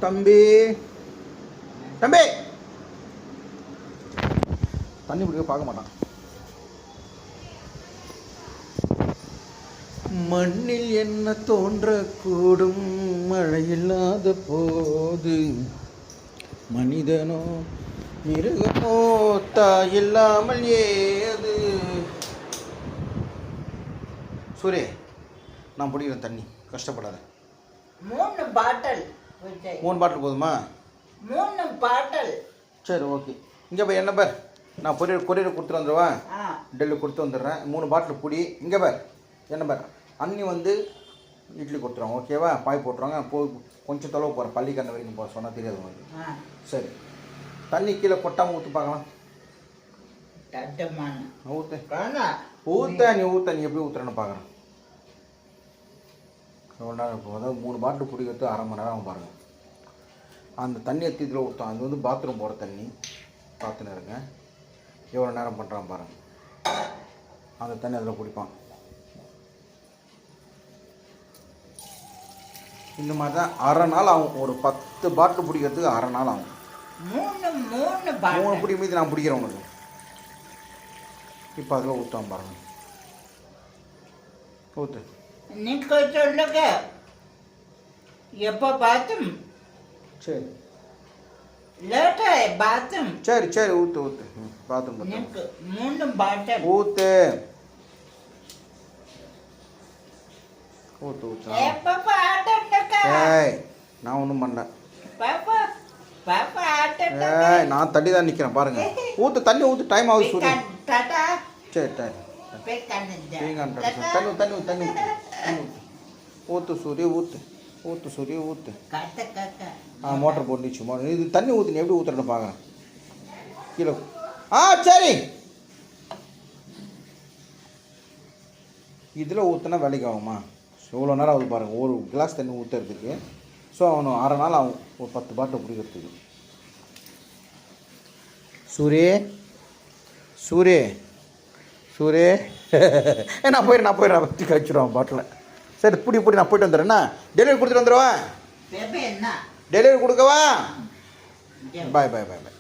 தம்பி தம்பி தண்ணி பிடிக்க பார்க்க மாட்டான். மண்ணில் என்ன தோன்றக்கூடும் மழை இல்லாத போது, மனிதனோ மிருகமோ தாயில்லாமல் ஏது. சூரே, நான் பிடிக்கிறேன் தண்ணி, கஷ்டப்படாத. 3 பாட்டில். 3 பாட்டில் போதுமா? 3 பாட்டில். சரி, ஓகே. இங்கே போய் என்ன பார், நான் கொரியர் கொடுத்துட்டு வந்துடுவா. டெல்லி கொடுத்து வந்துடுறேன். 3 பாட்டில் பிடி. இங்கே பார் என்ன பார், அண்ணி வந்து இட்லி கொடுத்துருவாங்க, ஓகேவா? பாய் போட்டுருவாங்க. கொஞ்சம் தொலைவு போகிறேன், பள்ளிக்கண்ண வரைக்கும் போகிற சொன்னால் தெரியாது உங்களுக்கு. சரி, தண்ணி கீழே கொட்டாமல் ஊற்று பார்க்கலாம். ஊற்ற நீ எப்படி ஊற்றுறேன்னு பார்க்குறேன். எவ்வளோ நேரம் இப்போ அதாவது 3 பாட்டில் பிடிக்கிறது 1/2 மணி நேரம் ஆகும் பாருங்கள். அந்த தண்ணி எத்தியத்தில் ஊற்றும். அது வந்து பாத்ரூம் போகிற தண்ணி. பார்த்துன்னு இருங்க எவ்வளோ நேரம் பண்ணுறான் பாருங்கள். அந்த தண்ணி அதில் குடிப்பான். இந்த மாதிரி தான் 1/2 நாள் ஆகும். ஒரு 10 பாட்டில் பிடிக்கிறதுக்கு 1/2 நாள் ஆகும். 3 பிடி மீது நான் பிடிக்கிறேன் உனக்கு. இப்போ அதில் ஊற்றாம பாருங்க. ஊற்று. நீங்க சொல்லுங்க எப்போ பாத்தும். சரி லேட்டா பாத்தும். சரி சரி ஊற்று ஊற்று. பாத்ரூம் 3 பாட்டில் ஊற்று ஊற்று ஊற்று. ஏய், நான் ஒன்றும் பண்ணேன். ஏய், நான் தண்ணி தான் நிற்கிறேன் பாருங்க. ஊற்று, தண்ணி ஊற்று. டைம் ஆகுது சூரிய. சரி தண்ணி தண்ணி தண்ணி ஊற்று சூரிய ஊற்று. ஊற்று சூரிய ஊற்று. மோட்டர் போட்டுச்சு. இது தண்ணி ஊற்று. நீ எப்படி ஊற்றுறேன்னு பார்க்குறேன். கீழே. சரி, இதில் ஊற்றுனா வேலைக்கு ஆகுமா? இவ்வளோ நேரம் ஆகுது பாருங்கள் ஒரு கிளாஸ் தண்ணி ஊற்றுறதுக்கு. ஸோ அவனு 1/2 நாள் ஆகும் ஒரு 10 பாட்டில் பிடிக்கிறதுக்கு. சூரே சூரே சூரே நான் போயிடுறேன் பற்றி கழிச்சிடுவான் பாட்டில். சரி, பிடி நான் போயிட்டு வந்துடுறேன்னா. டெலிவரி கொடுத்துட்டு வந்துடுவா. டெலிவரி கொடுக்கவா? பாய் பாய் பாய் பாய்.